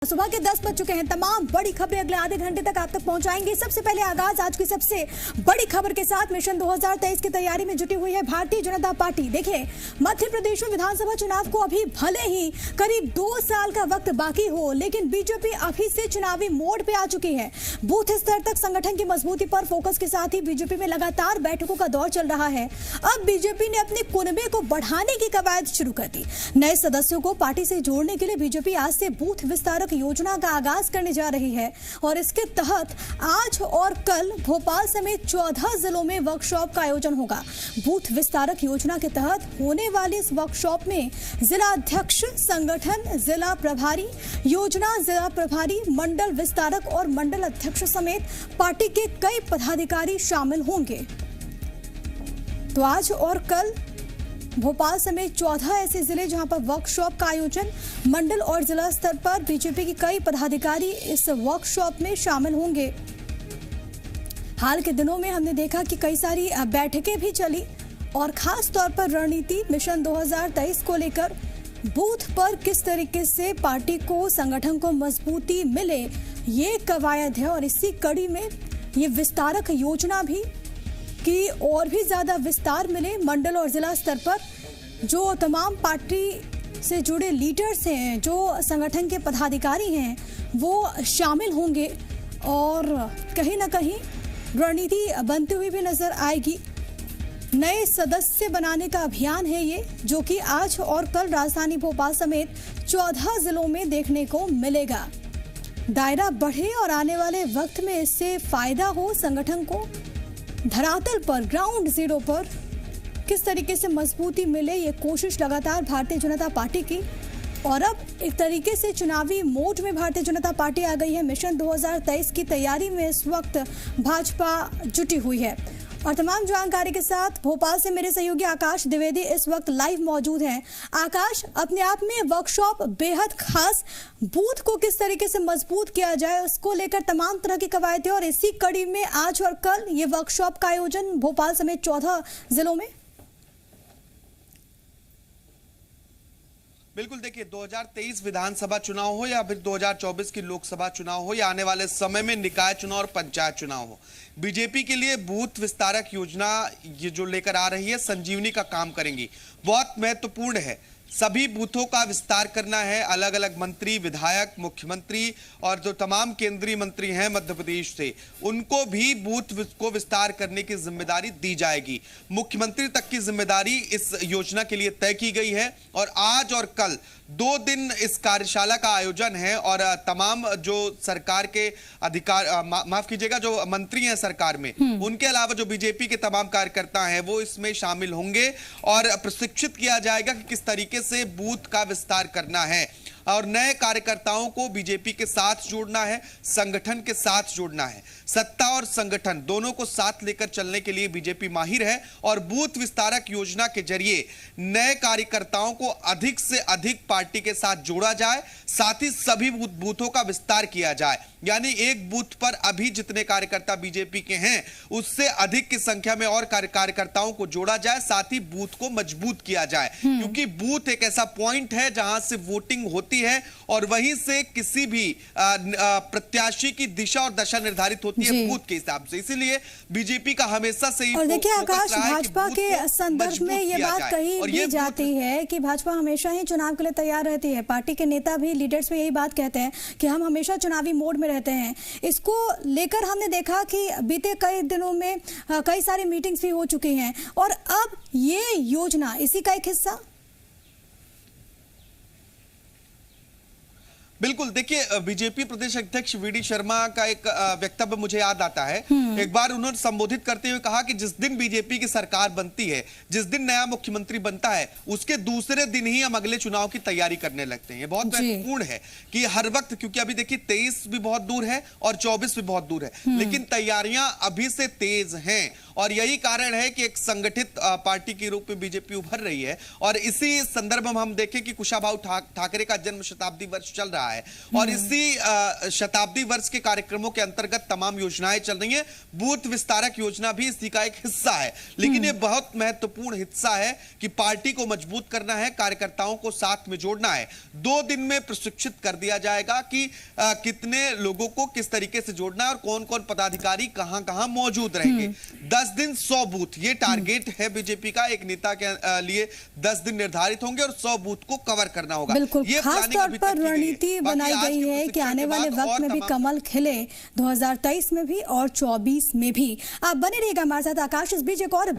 सुबह के 10 बज चुके हैं। तमाम बड़ी खबरें अगले आधे घंटे तक आप तक पहुंचाएंगे। सबसे पहले आगाज आज की सबसे बड़ी खबर के साथ। मिशन 2023 की तैयारी में जुटी हुई है भारतीय जनता पार्टी। देखिए, मध्य प्रदेश में विधानसभा चुनाव को अभी भले ही करीब 2 साल का वक्त बाकी हो, लेकिन बीजेपी अभी से चुनावी मोड पे आ चुकी है। बूथ स्तर तक संगठन की मजबूती पर फोकस के साथ ही बीजेपी में लगातार बैठकों का दौर चल रहा है। अब बीजेपी ने अपने कुनबे को बढ़ाने की कवायद शुरू कर दी। नए सदस्यों को पार्टी से जोड़ने के लिए बीजेपी आज से बूथ विस्तारक योजना का आगाज करने जा रही है और इसके तहत आज और कल भोपाल समेत 14 जिलों में वर्कशॉप का आयोजन होगा। बूथ विस्तारक योजना के तहत होने वाली इस वर्कशॉप में जिला अध्यक्ष, संगठन, जिला प्रभारी, योजना जिला प्रभारी, मंडल विस्तारक और मंडल अध्यक्ष समेत पार्टी के कई पदाधिकारी शामिल होंगे। तो आज और कल भोपाल समेत 14 ऐसे जिले जहां पर वर्कशॉप का आयोजन, मंडल और जिला स्तर पर बीजेपी के कई पदाधिकारी इस वर्कशॉप में शामिल होंगे। हाल के दिनों में हमने देखा कि कई सारी बैठकें भी चली और खास तौर पर रणनीति मिशन 2023 को लेकर बूथ पर किस तरीके से पार्टी को, संगठन को मजबूती मिले, ये कवायद है। और इसी कड़ी में ये विस्तारक योजना भी कि और भी ज्यादा विस्तार मिले। मंडल और जिला स्तर पर जो तमाम पार्टी से जुड़े लीडर्स हैं, जो संगठन के पदाधिकारी हैं, वो शामिल होंगे और कहीं ना कहीं रणनीति बनती हुई भी नजर आएगी। नए सदस्य बनाने का अभियान है ये, जो कि आज और कल राजधानी भोपाल समेत 14 जिलों में देखने को मिलेगा। दायरा बढ़े और आने वाले वक्त में इससे फायदा हो संगठन को। धरातल पर, ग्राउंड जीरो पर किस तरीके से मजबूती मिले, ये कोशिश लगातार भारतीय जनता पार्टी की। और अब एक तरीके से चुनावी मोड में भारतीय जनता पार्टी आ गई है। मिशन 2023 की तैयारी में इस वक्त भाजपा जुटी हुई है। और तमाम जानकारी के साथ भोपाल से मेरे सहयोगी आकाश द्विवेदी इस वक्त लाइव मौजूद हैं। आकाश, अपने आप में वर्कशॉप बेहद खास, बूथ को किस तरीके से मजबूत किया जाए उसको लेकर तमाम तरह की कवायदें, और इसी कड़ी में आज और कल ये वर्कशॉप का आयोजन भोपाल समेत 14 जिलों में। बिल्कुल, देखिए 2023 विधानसभा चुनाव हो या फिर 2024 की लोकसभा चुनाव हो या आने वाले समय में निकाय चुनाव और पंचायत चुनाव हो, बीजेपी के लिए बूथ विस्तारक योजना ये जो लेकर आ रही है, संजीवनी का काम करेंगी। बहुत महत्वपूर्ण है। सभी बूथों का विस्तार करना है। अलग अलग मंत्री, विधायक, मुख्यमंत्री और जो तमाम केंद्रीय मंत्री हैं मध्य प्रदेश से, उनको भी बूथ को विस्तार करने की जिम्मेदारी दी जाएगी। मुख्यमंत्री तक की जिम्मेदारी इस योजना के लिए तय की गई है और आज और कल 2 दिन इस कार्यशाला का आयोजन है और तमाम जो सरकार के अधिकार, माफ कीजिएगा, जो मंत्री हैं सरकार में, उनके अलावा जो बीजेपी के तमाम कार्यकर्ता हैं वो इसमें शामिल होंगे और प्रशिक्षित किया जाएगा कि किस तरीके से बूथ का विस्तार करना है। और नए कार्यकर्ताओं को बीजेपी के साथ जोड़ना है, संगठन के साथ जोड़ना है। सत्ता और संगठन दोनों को साथ लेकर चलने के लिए बीजेपी माहिर है और बूथ विस्तारक योजना के जरिए नए कार्यकर्ताओं को अधिक से अधिक पार्टी के साथ जोड़ा जाए, साथ ही सभी बूथों का विस्तार किया जाए। यानी एक बूथ पर अभी जितने कार्यकर्ता बीजेपी के हैं उससे अधिक की संख्या में और कार्यकर्ताओं को जोड़ा जाए, साथ ही बूथ को मजबूत किया जाए। क्योंकि बूथ एक ऐसा पॉइंट है जहां से वोटिंग होती है और वहीं से किसी भी प्रत्याशी की दिशा और दशा निर्धारित होती है बूथ के हिसाब से। इसीलिए बीजेपी का हमेशा से ही और देखिए आकाश, भाजपा के संदर्भ में ये बात कही भी जाती है कि भाजपा हमेशा ही चुनाव के लिए तैयार रहती है। पार्टी के नेता भी, लीडर्स भी यही बात कहते हैं कि हम हमेशा चुनावी मोड में रहते हैं। इसको लेकर हमने देखा कि बीते कई दिनों में कई सारी मीटिंग्स भी हो चुकी हैं और अब ये योजना इसी का एक हिस्सा। बिल्कुल, देखिए बीजेपी प्रदेश अध्यक्ष वीडी शर्मा का एक वक्तव्य मुझे याद आता है। एक बार उन्होंने संबोधित करते हुए कहा कि जिस दिन बीजेपी की सरकार बनती है, जिस दिन नया मुख्यमंत्री बनता है, उसके दूसरे दिन ही हम अगले चुनाव की तैयारी करने लगते हैं। ये बहुत महत्वपूर्ण है कि हर वक्त, क्योंकि अभी देखिए 23 भी बहुत दूर है और 24 भी बहुत दूर है, लेकिन तैयारियां अभी से तेज हैं और यही कारण है कि एक संगठित पार्टी के रूप में बीजेपी उभर रही है। और इसी संदर्भ में हम देखें कि कुशाभाऊ ठाकरे का जन्म शताब्दी वर्ष चल रहा है और इसी शताब्दी वर्ष के कार्यक्रमों के अंतर्गत तमाम योजनाएं चल रही हैं। बूथ विस्तारक योजना भी इसी का एक हिस्सा है, लेकिन ये बहुत महत्वपूर्ण हिस्सा है कि पार्टी को मजबूत करना है, कार्यकर्ताओं को साथ में जोड़ना है। 2 दिन में प्रशिक्षित कर दिया जाएगा कि कितने लोगों को किस तरीके से जोड़ना है और कौन कौन पदाधिकारी कहां कहां मौजूद रहेंगे। 10 दिन 100 बूथ, ये टारगेट है बीजेपी का। एक नेता के लिए 10 दिन निर्धारित होंगे और 100 बूथ को कवर करना होगा। बिल्कुल, ये खास तौर पर रणनीति बनाई गई है कि आने वाले वक्त में भी कमल खिले, 2023 में भी और 24 में भी। आप बने रहिएगा हमारे साथ। आकाश, इस बीच एक और